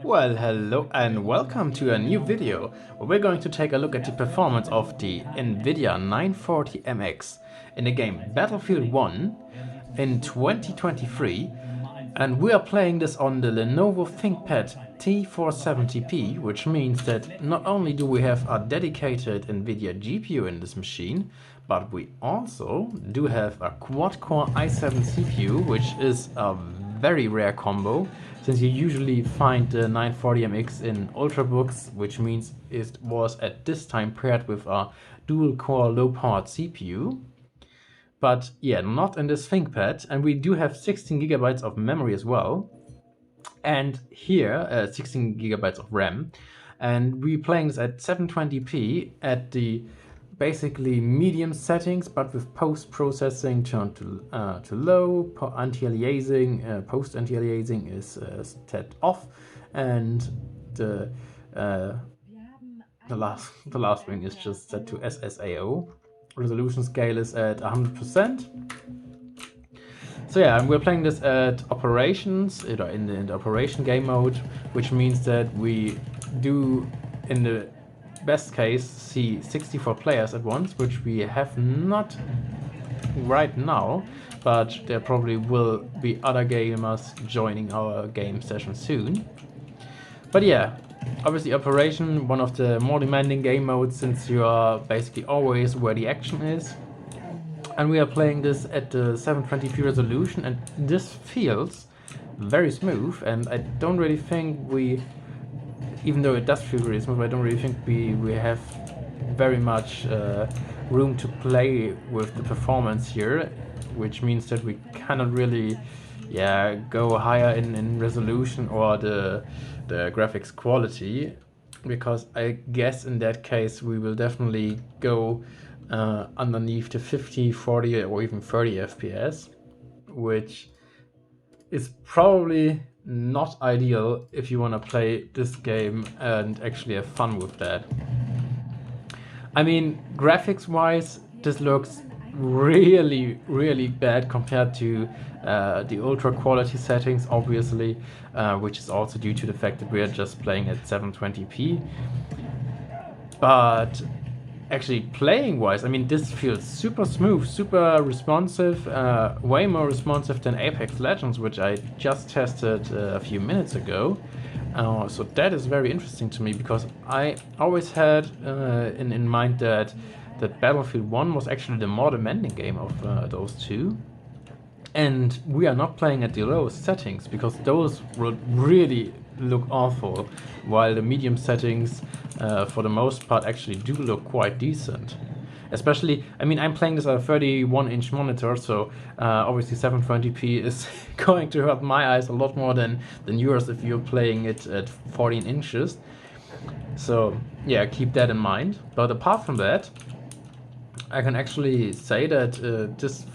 Well, hello and welcome to a new video where we're going to take a look at the performance of the Nvidia 940MX in the game Battlefield 1 in 2023, and we are playing this on the Lenovo Thinkpad T470p, which means that not only do we have a dedicated Nvidia GPU in this machine, but we also do have a quad-core i7 CPU, which is a very rare combo, since you usually find the 940MX in ultrabooks, which means it was at this time paired with a dual-core low-powered CPU. But yeah, not in this ThinkPad, and we do have 16 gigabytes of memory as well, and here 16 gigabytes of RAM, and we're playing this at 720p at the basically medium settings, but with post-processing turned to low, anti-aliasing, post-anti-aliasing is set off, and the last wing is just set to SSAO. Resolution scale is at 100%. So yeah, and we're playing this at operations, in the operation game mode, which means that we do, in the best case, see 64 players at once, which we have not right now, but there probably will be other gamers joining our game session soon. But yeah, obviously operation, one of the more demanding game modes, since you are basically always where the action is. And we are playing this at the 720p resolution, and this feels very smooth, and I don't really think we, even though it does feel really smooth, I don't really think we have very much room to play with the performance here, which means that we cannot really go higher in resolution or the graphics quality, because I guess in that case we will definitely go underneath the 50, 40 or even 30 FPS, which is probably not ideal if you want to play this game and actually have fun with that. I mean, graphics wise, this looks really bad compared to the ultra quality settings, obviously, which is also due to the fact that we are just playing at 720p. But actually playing wise, I mean, this feels super smooth, super responsive, way more responsive than Apex Legends, which I just tested a few minutes ago. So that is very interesting to me, because I always had in mind that Battlefield 1 was actually the more demanding game of those two. And we are not playing at the lowest settings, because those would really look awful, while the medium settings for the most part actually do look quite decent. Especially, I mean, I'm playing this at a 31-inch monitor, so obviously 720p is going to hurt my eyes a lot more than yours if you're playing it at 14 inches. So yeah, keep that in mind. But apart from that, I can actually say that this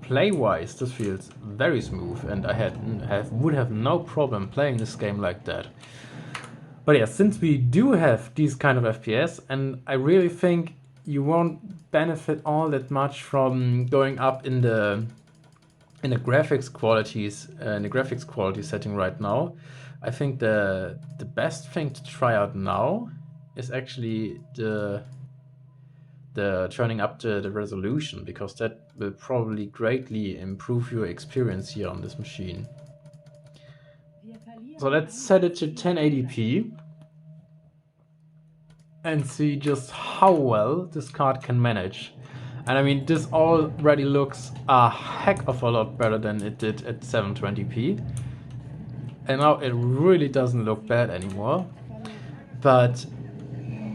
play-wise, this feels very smooth, and I would have no problem playing this game like that. But yeah, since we do have these kind of FPS, and I really think you won't benefit all that much from going up in the graphics qualities, in the graphics quality setting right now, I think the best thing to try out now is actually the turning up the resolution, because that will probably greatly improve your experience here on this machine. So let's set it to 1080p and see just how well this card can manage. And I mean, this already looks a heck of a lot better than it did at 720p. And now it really doesn't look bad anymore. But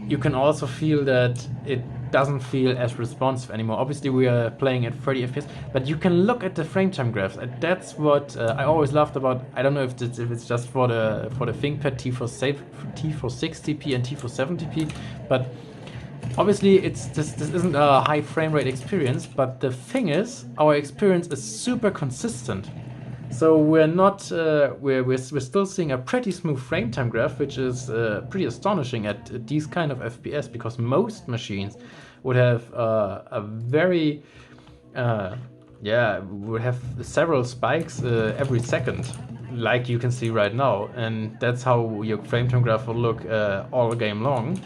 you can also feel that it doesn't feel as responsive anymore. Obviously we are playing at 30 FPS, but you can look at the frame time graphs, and that's what I always loved about. I don't know if it's just for the ThinkPad T460p and T470p, but obviously this isn't a high frame rate experience, but the thing is, our experience is super consistent. So we're not we're still seeing a pretty smooth frame time graph, which is pretty astonishing at these kind of FPS, because most machines would have a very would have several spikes every second, like you can see right now, and that's how your frame time graph will look all game long.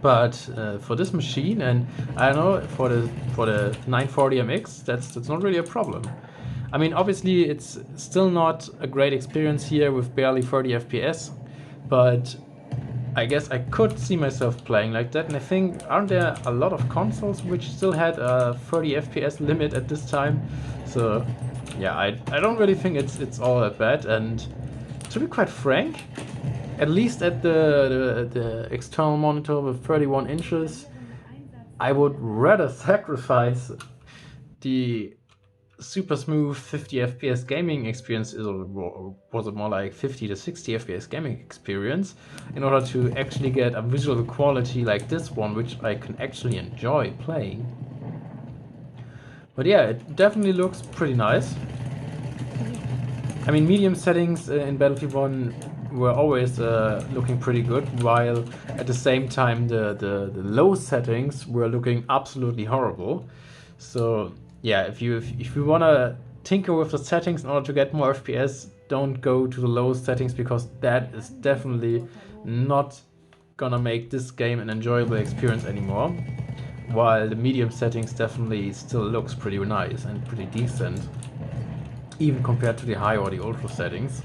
But for this machine, and I don't know, for the 940MX, that's not really a problem. I mean, obviously it's still not a great experience here with barely 30 FPS, but I guess I could see myself playing like that. And I think, aren't there a lot of consoles which still had a 30 FPS limit at this time? So yeah, I don't really think it's all that bad. And to be quite frank, at least at the external monitor with 31 inches, I would rather sacrifice the super smooth 50 FPS gaming experience, or was it more like 50 to 60 FPS gaming experience, in order to actually get a visual quality like this one, which I can actually enjoy playing. But yeah, it definitely looks pretty nice. I mean, medium settings in Battlefield 1 were always looking pretty good, while at the same time the low settings were looking absolutely horrible. So yeah, if you wanna tinker with the settings in order to get more FPS, don't go to the low settings, because that is definitely not gonna make this game an enjoyable experience anymore. While the medium settings definitely still looks pretty nice and pretty decent, even compared to the high or the ultra settings.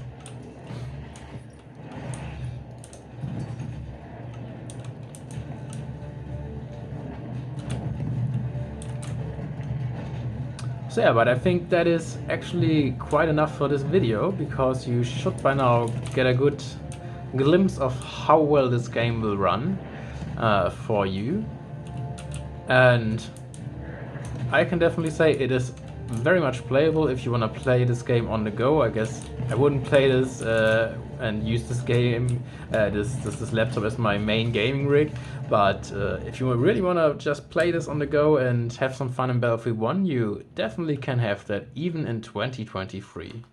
So yeah, but I think that is actually quite enough for this video, because you should by now get a good glimpse of how well this game will run for you. And I can definitely say it is very much playable if you want to play this game on the go. I guess I wouldn't play this and use this game, this laptop as my main gaming rig, but if you really want to just play this on the go and have some fun in Battlefield 1, you definitely can have that even in 2023.